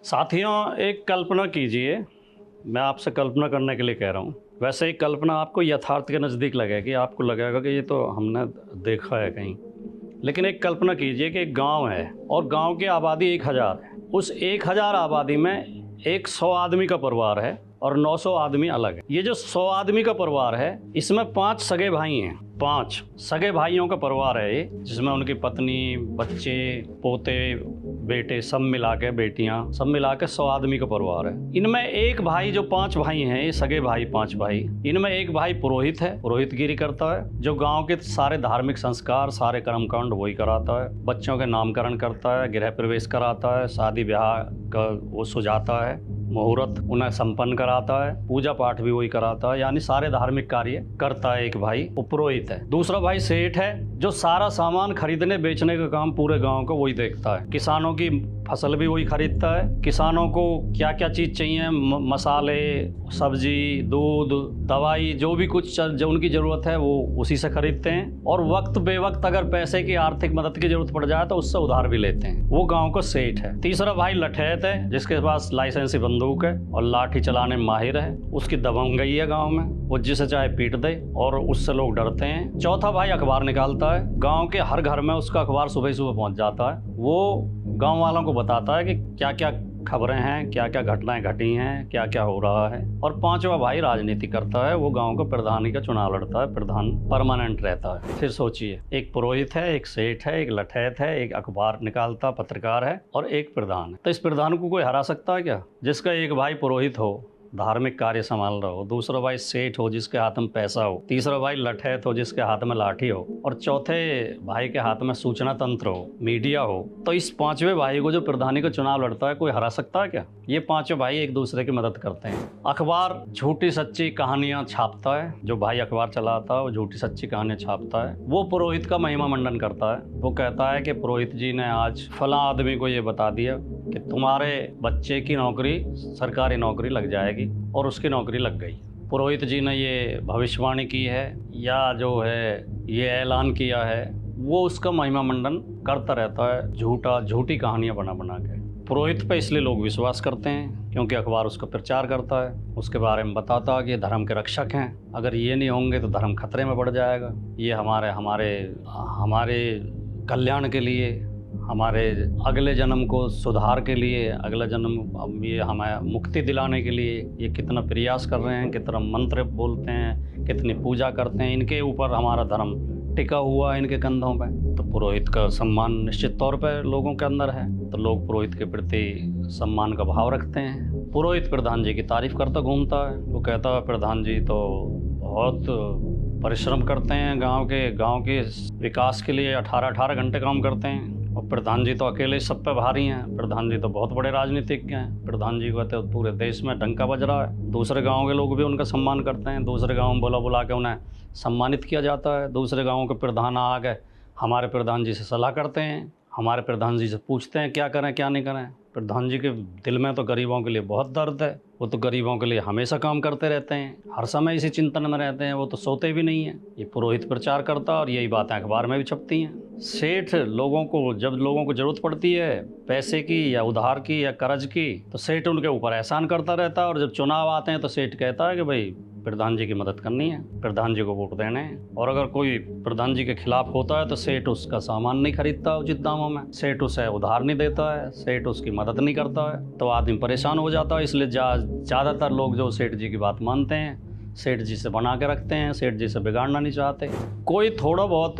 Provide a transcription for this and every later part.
साथियों, एक कल्पना कीजिए, मैं आपसे कल्पना करने के लिए कह रहा हूँ। वैसे एक कल्पना आपको यथार्थ के नज़दीक लगेगी, आपको लगेगा कि ये तो हमने देखा है कहीं। लेकिन एक कल्पना कीजिए कि एक गांव है और गांव की आबादी 1000 है। उस 1000 आबादी में एक 100 आदमी का परिवार है और 900 आदमी अलग है। ये जो 100 आदमी का परिवार है, इसमें 5 सगे भाई हैं। 5 सगे भाइयों का परिवार है ये, जिसमें उनकी पत्नी, बच्चे, पोते, बेटे सब मिला के, बेटियां सब मिला के 100 आदमी का परिवार है। इनमें एक भाई, जो 5 भाई हैं, ये सगे भाई 5 भाई, इनमें एक भाई पुरोहित है, पुरोहितगिरी करता है, जो गांव के सारे धार्मिक संस्कार, सारे कर्मकांड वही कराता है। बच्चों के नामकरण करता है, गृह प्रवेश कराता है, शादी ब्याह का वो सुझाता है, मुहूर्त उन्हें संपन्न कराता है, पूजा पाठ भी वही कराता है, यानी सारे धार्मिक कार्य करता है। एक भाई वो पुरोहित है। दूसरा भाई सेठ है, जो सारा सामान खरीदने बेचने का काम पूरे गांव का वही देखता है। किसानों की फसल भी वही खरीदता है। किसानों को क्या क्या चीज़ चाहिए, मसाले, सब्जी, दूध, दवाई, जो भी कुछ जो उनकी ज़रूरत है वो उसी से खरीदते हैं। और वक्त बेवक्त अगर पैसे की आर्थिक मदद की जरूरत पड़ जाए तो उससे उधार भी लेते हैं। वो गांव का सेठ है। तीसरा भाई लठैत है, जिसके पास लाइसेंसी बंदूक है और लाठी चलाने में माहिर है। उसकी दबंगई है गाँव में, वो जिसे चाहे पीट दे और उससे लोग डरते हैं। चौथा भाई अखबार निकालता है। गाँव के हर घर में उसका अखबार सुबह सुबह पहुँच जाता है। वो गांव वालों को बताता है कि क्या क्या खबरें हैं, क्या क्या घटनाएं घटी हैं, क्या क्या हो रहा है। और 5वां भाई राजनीति करता है। वो गांव का प्रधानी का चुनाव लड़ता है, प्रधान परमानेंट रहता है। फिर सोचिए, एक पुरोहित है, एक सेठ है, एक लठैत है, एक अखबार निकालता पत्रकार है और एक प्रधान है। तो इस प्रधान को कोई हरा सकता है क्या? जिसका एक भाई पुरोहित हो, धार्मिक कार्य संभाल रहा हो, दूसरा भाई सेठ हो जिसके हाथ में पैसा हो, तीसरा भाई लठैत हो जिसके हाथ में लाठी हो, और चौथे भाई के हाथ में सूचना तंत्र हो, मीडिया हो, तो इस 5वें भाई को जो प्रधानी का चुनाव लड़ता है, कोई हरा सकता है क्या? ये 5 भाई एक दूसरे की मदद करते हैं। अखबार झूठी सच्ची कहानियां छापता है। जो भाई अखबार चलाता है वो झूठी सच्ची कहानियां छापता है। वो पुरोहित का महिमा मंडन करता है। वो कहता है कि पुरोहित जी ने आज फला आदमी को ये बता दिया कि तुम्हारे बच्चे की नौकरी, सरकारी नौकरी लग जाएगी, और उसकी नौकरी लग गई। पुरोहित जी ने ये भविष्यवाणी की है या जो है ये ऐलान किया है, वो उसका महिमा मंडन करता रहता है, झूठी कहानियां बना बना के। पुरोहित पे इसलिए लोग विश्वास करते हैं क्योंकि अखबार उसका प्रचार करता है, उसके बारे में बताता है कि ये धर्म के रक्षक हैं, अगर ये नहीं होंगे तो धर्म खतरे में पड़ जाएगा, ये हमारे कल्याण के लिए, हमारे अगले जन्म को सुधार के लिए, अगला जन्म ये हमें मुक्ति दिलाने के लिए ये कितना प्रयास कर रहे हैं, कितना मंत्र बोलते हैं, कितनी पूजा करते हैं, इनके ऊपर हमारा धर्म टिका हुआ है, इनके कंधों पे। तो पुरोहित का सम्मान निश्चित तौर पे लोगों के अंदर है, तो लोग पुरोहित के प्रति सम्मान का भाव रखते हैं। पुरोहित प्रधान जी की तारीफ करता घूमता है। वो कहता है प्रधान जी तो बहुत परिश्रम करते हैं, गाँव के विकास के लिए 18 घंटे काम करते हैं, और प्रधान जी तो अकेले सब पे भारी हैं, प्रधान जी तो बहुत बड़े राजनीतिज्ञ हैं, प्रधान जी को तो पूरे देश में डंका बज रहा है। दूसरे गांव के लोग भी उनका सम्मान करते हैं, दूसरे गांव में बुला के उन्हें सम्मानित किया जाता है। दूसरे गाँव के प्रधान आके हमारे प्रधान जी से सलाह करते हैं, हमारे प्रधान जी से पूछते हैं क्या करें क्या नहीं करें। प्रधान जी के दिल में तो गरीबों के लिए बहुत दर्द है, वो तो गरीबों के लिए हमेशा काम करते रहते हैं, हर समय इसी चिंतन में रहते हैं, वो तो सोते भी नहीं हैं। ये पुरोहित प्रचार करता है और यही बातें अखबार में भी छपती हैं। सेठ जब लोगों को ज़रूरत पड़ती है पैसे की या उधार की या कर्ज की, तो सेठ उनके ऊपर एहसान करता रहता है, और जब चुनाव आते हैं तो सेठ कहता है कि भाई प्रधान जी की मदद करनी है, प्रधान जी को वोट देने हैं। और अगर कोई प्रधान जी के खिलाफ होता है तो सेठ उसका सामान नहीं खरीदता उचित दामों में, सेठ उसे उधार नहीं देता है, सेठ उसकी मदद नहीं करता है, तो आदमी परेशान हो जाता है। इसलिए ज़्यादातर लोग जो सेठ जी की बात मानते हैं, सेठ जी से बना के रखते हैं, सेठ जी से बिगाड़ना नहीं चाहते। कोई थोड़ा बहुत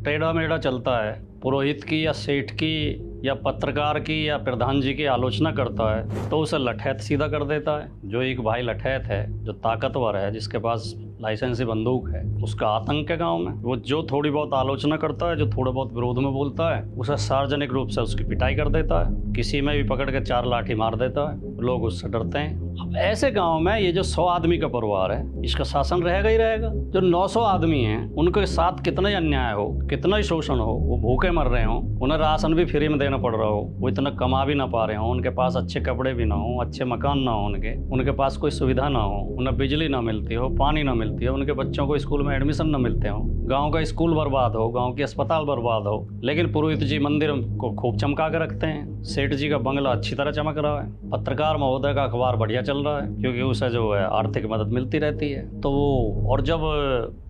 टेढ़ा मेढ़ा चलता है, पुरोहित की या सेठ की या पत्रकार की या प्रधान जी की आलोचना करता है, तो उसे लठैत सीधा कर देता है। जो एक भाई लठैत है, जो ताकतवर है, जिसके पास लाइसेंसी बंदूक है, उसका आतंक है गांव में। वो जो थोड़ी बहुत आलोचना करता है, जो थोड़ा बहुत विरोध में बोलता है, उसे सार्वजनिक रूप से उसकी पिटाई कर देता है, किसी में भी पकड़ के 4 लाठी मार देता है। लोग उससे डरते हैं। अब ऐसे गांव में ये जो 100 आदमी का परिवार है, इसका शासन रहेगा ही रहेगा। जो 900 आदमी हैं, उनके साथ कितना ही अन्याय हो, कितना ही शोषण हो, वो भूखे मर रहे हो, उन्हें राशन भी फ्री में देना पड़ रहा हो, वो इतना कमा भी ना पा रहे हो, उनके पास अच्छे कपड़े भी ना हो, अच्छे मकान ना हो, उनके पास कोई सुविधा ना हो, उन्हें बिजली ना मिलती हो, पानी ना मिलती हो, उनके बच्चों को स्कूल में एडमिशन ना मिलते हो, गांव का स्कूल बर्बाद हो, गांव के अस्पताल बर्बाद हो, लेकिन पुरोहित जी मंदिर को खूब चमका के रखते हैं। सेठ जी का बंगला अच्छी तरह चमक रहा है। पत्रकार महोदय का अखबार बढ़िया चल रहा है, क्योंकि उसे जो है आर्थिक मदद मिलती रहती है। तो वो, और जब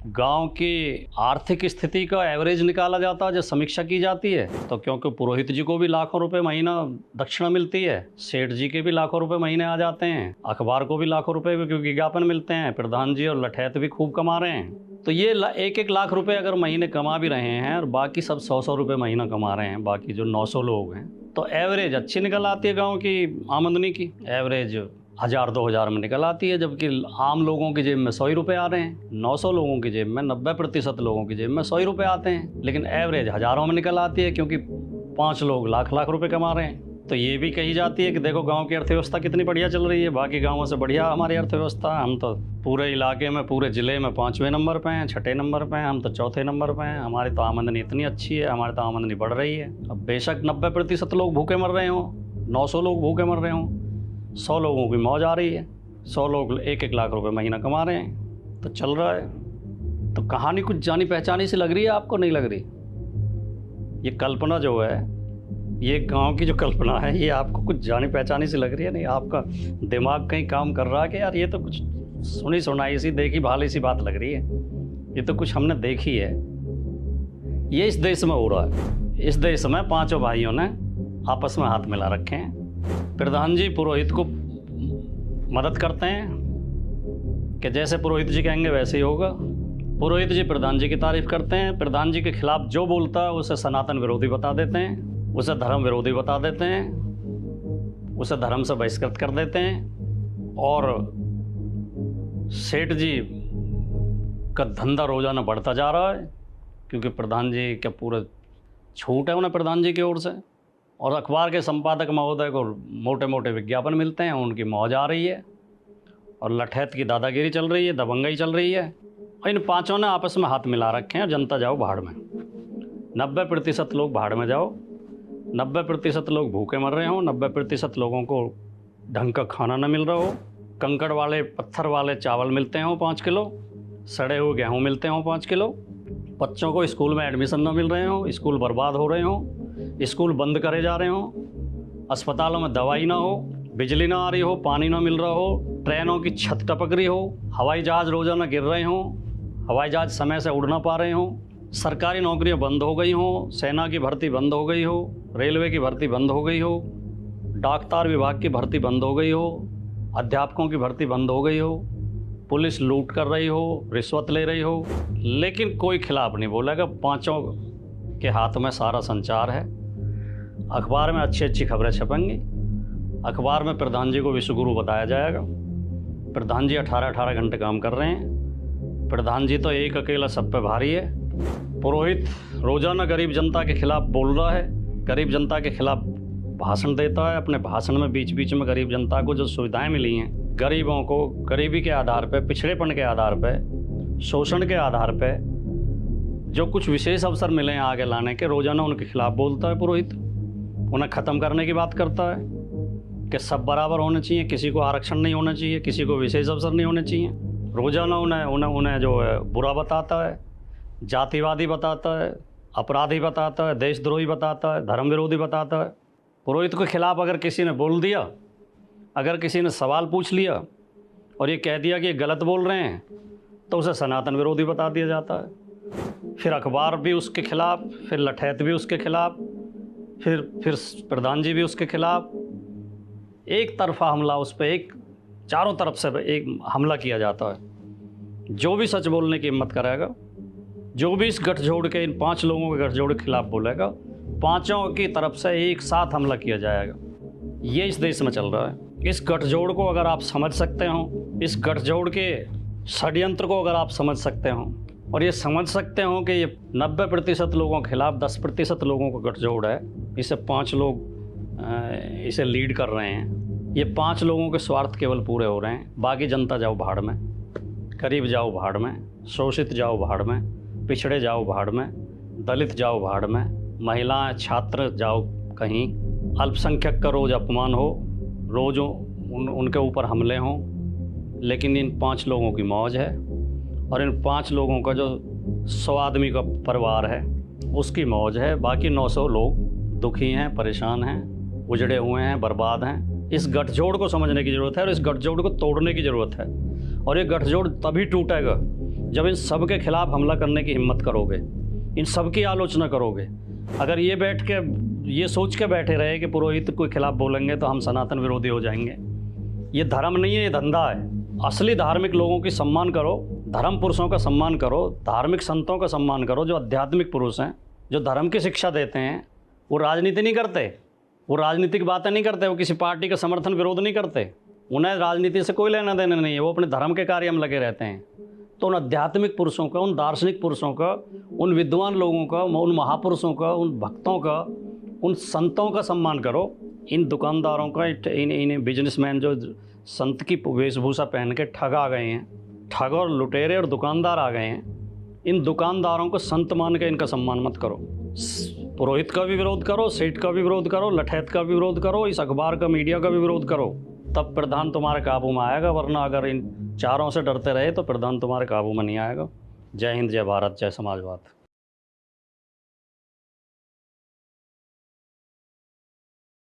गांव की आर्थिक स्थिति का एवरेज निकाला जाता है, जब समीक्षा की जाती है, तो क्योंकि पुरोहित जी को भी लाखों रुपए महीना दक्षिणा मिलती है, सेठ जी के भी लाखों रुपए महीने आ जाते हैं, अखबार को भी लाखों रुपए विज्ञापन मिलते हैं, प्रधान जी और लठैत भी खूब कमा रहे हैं। तो ये 1-1 लाख रुपए अगर महीने कमा भी रहे हैं और बाकी सब 100-100 रुपए महीना कमा रहे हैं, बाकी जो 900 लोग हैं, तो एवरेज अच्छी निकल आती है गांव की आमदनी की। एवरेज 1000-2000 में निकल आती है, जबकि आम लोगों की जेब में 100 ही रुपये आ रहे हैं। 900 लोगों की जेब में, 90% लोगों की जेब में 100 ही रुपये आते हैं, लेकिन एवरेज हज़ारों में निकल आती है, क्योंकि 5 लोग लाख रुपए कमा रहे हैं। तो ये भी कही जाती है कि देखो गांव की अर्थव्यवस्था कितनी बढ़िया चल रही है, बाकी गांवों से बढ़िया हमारी अर्थव्यवस्था है। हम तो पूरे इलाके में, पूरे ज़िले में 5वें नंबर पे हैं, 6ठे नंबर पे हैं, हम तो 4थे नंबर पे हैं। हमारी तो आमदनी इतनी अच्छी है, हमारी तो आमदनी बढ़ रही है। अब बेशक 90% लोग भूखे मर रहे हों, 900 लोग भूखे मर रहे हों, 100 लोगों की मौज आ रही है, 100 लोग 1-1 लाख रुपए महीना कमा रहे हैं, तो चल रहा है। तो कहानी कुछ जानी पहचानी सी लग रही है आपको, नहीं लग रही? ये कल्पना जो है, ये गांव की जो कल्पना है, ये आपको कुछ जानी पहचानी सी लग रही है? नहीं, आपका दिमाग कहीं काम कर रहा है कि यार ये तो कुछ सुनी सुनाई सी, देखी भाली सी बात लग रही है, ये तो कुछ हमने देखी है। ये इस देश में हो रहा है। इस देश में 5 भाइयों ने आपस में हाथ मिला रखे हैं। प्रधान जी पुरोहित को मदद करते हैं कि जैसे पुरोहित जी कहेंगे वैसे ही होगा। पुरोहित जी प्रधान जी की तारीफ करते हैं। प्रधान जी के खिलाफ जो बोलता है उसे सनातन विरोधी बता देते हैं, उसे धर्म विरोधी बता देते हैं, उसे धर्म से बहिष्कृत कर देते हैं। और सेठ जी का धंधा रोजाना बढ़ता जा रहा है, क्योंकि प्रधान जी का पूरा छूट है उन्हें प्रधान जी की ओर से। और अखबार के संपादक महोदय को मोटे मोटे विज्ञापन मिलते हैं, उनकी मौज आ रही है। और लठैत की दादागिरी चल रही है, दबंगई चल रही है। और इन 5 ने आपस में हाथ मिला रखे हैं। जनता जाओ भाड़ में, 90% लोग भाड़ में जाओ। 90% लोग भूखे मर रहे हों, 90% लोगों को ढंग का खाना न मिल रहा हो, कंकड़ वाले पत्थर वाले चावल मिलते हों 5 किलो, सड़े हुए गेहूँ मिलते हों 5 किलो, बच्चों को स्कूल में एडमिशन न मिल रहे हों, स्कूल बर्बाद हो रहे हों, स्कूल बंद करे जा रहे हों, अस्पतालों में दवाई ना हो, बिजली ना आ रही हो, पानी ना मिल रहा हो, ट्रेनों की छत टपक रही हो, हवाई जहाज़ रोज़ाना गिर रहे हों, हवाई जहाज़ समय से उड़ ना पा रहे हों, सरकारी नौकरियां बंद हो गई हों, सेना की भर्ती बंद हो गई हो, रेलवे की भर्ती बंद हो गई हो, डाकतार विभाग की भर्ती बंद हो गई हो, अध्यापकों की भर्ती बंद हो गई हो, पुलिस लूट कर रही हो, रिश्वत ले रही हो, लेकिन कोई खिलाफ नहीं बोलेगा। 5 के हाथ में सारा संचार है। अखबार में अच्छी अच्छी खबरें छपेंगी। अखबार में प्रधान जी को विश्वगुरु बताया जाएगा। प्रधान जी 18-18 घंटे काम कर रहे हैं। प्रधान जी तो एक अकेला सब पे भारी है। पुरोहित रोजाना गरीब जनता के खिलाफ बोल रहा है, गरीब जनता के खिलाफ भाषण देता है। अपने भाषण में बीच बीच में गरीब जनता को जो सुविधाएं मिली हैं, गरीबों को गरीबी के आधार पर, पिछड़ेपन के आधार पर, शोषण के आधार पर जो कुछ विशेष अवसर मिले हैं आगे लाने के, रोजाना उनके खिलाफ बोलता है पुरोहित। उन्हें ख़त्म करने की बात करता है कि सब बराबर होने चाहिए, किसी को आरक्षण नहीं होना चाहिए, किसी को विशेष अवसर नहीं होने चाहिए। रोजाना उन्हें जो है बुरा बताता है, जातिवादी बताता है, अपराधी बताता है, देशद्रोही बताता है, धर्म विरोधी बताता है। पुरोहित के खिलाफ अगर किसी ने बोल दिया, अगर किसी ने सवाल पूछ लिया और ये कह दिया कि ये गलत बोल रहे हैं, तो उसे सनातन विरोधी बता दिया जाता है। फिर अखबार भी उसके खिलाफ, फिर लठैत भी उसके खिलाफ, फिर प्रधान जी भी उसके खिलाफ। एक तरफा हमला उस पर, एक चारों तरफ से एक हमला किया जाता है। जो भी सच बोलने की हिम्मत करेगा, जो भी इस गठजोड़ के, इन 5 लोगों के गठजोड़ के खिलाफ बोलेगा, 5 की तरफ से एक साथ हमला किया जाएगा। ये इस देश में चल रहा है। इस गठजोड़ को अगर आप समझ सकते हो, इस गठजोड़ के षड्यंत्र को अगर आप समझ सकते हो, और ये समझ सकते हो कि ये 90% लोगों के खिलाफ 10% लोगों का गठजोड़ है, इसे 5 लोग इसे लीड कर रहे हैं। ये 5 लोगों के स्वार्थ केवल पूरे हो रहे हैं। बाकी जनता जाओ भाड़ में, गरीब जाओ भाड़ में, शोषित जाओ भाड़ में, पिछड़े जाओ भाड़ में, दलित जाओ भाड़ में, महिलाएं, छात्र जाओ कहीं, अल्पसंख्यक का रोज़ अपमान हो, रोज़ उनके ऊपर हमले हों, लेकिन इन 5 लोगों की मौज है। और इन 5 लोगों का जो 100 आदमी का परिवार है, उसकी मौज है, बाकी 900 लोग दुखी हैं, परेशान हैं, उजड़े हुए हैं, बर्बाद हैं। इस गठजोड़ को समझने की ज़रूरत है और इस गठजोड़ को तोड़ने की ज़रूरत है। और ये गठजोड़ तभी टूटेगा जब इन सब के खिलाफ हमला करने की हिम्मत करोगे, इन सब की आलोचना करोगे। अगर ये बैठ के ये सोच के बैठे रहे कि पुरोहित के खिलाफ बोलेंगे तो हम सनातन विरोधी हो जाएंगे, ये धर्म नहीं है, ये धंधा है। असली धार्मिक लोगों की सम्मान करो, धर्म पुरुषों का सम्मान करो, धार्मिक संतों का सम्मान करो, जो आध्यात्मिक पुरुष हैं, जो धर्म की शिक्षा देते हैं। वो राजनीति नहीं करते, वो राजनीतिक बातें नहीं करते, वो किसी पार्टी का समर्थन विरोध नहीं करते, उन्हें राजनीति से कोई लेना देना नहीं है, वो अपने धर्म के कार्य में लगे रहते हैं। तो उन आध्यात्मिक पुरुषों का, उन दार्शनिक पुरुषों का, उन विद्वान लोगों का, उन महापुरुषों का, उन भक्तों का, उन संतों का सम्मान करो। इन दुकानदारों का, इन बिजनेसमैन जो संत की वेशभूषा पहन के ठग आ गए हैं, ठग और लुटेरे और दुकानदार आ गए हैं, इन दुकानदारों को संत मान के इनका सम्मान मत करो। पुरोहित का भी विरोध करो, सेठ का भी विरोध करो, लठैत का भी विरोध करो, इस अखबार का, मीडिया का भी विरोध करो, तब प्रधान तुम्हारे काबू में आएगा। वरना अगर इन चारों से डरते रहे तो प्रधान तुम्हारे काबू में नहीं आएगा। जय हिंद, जय भारत, जय समाजवाद।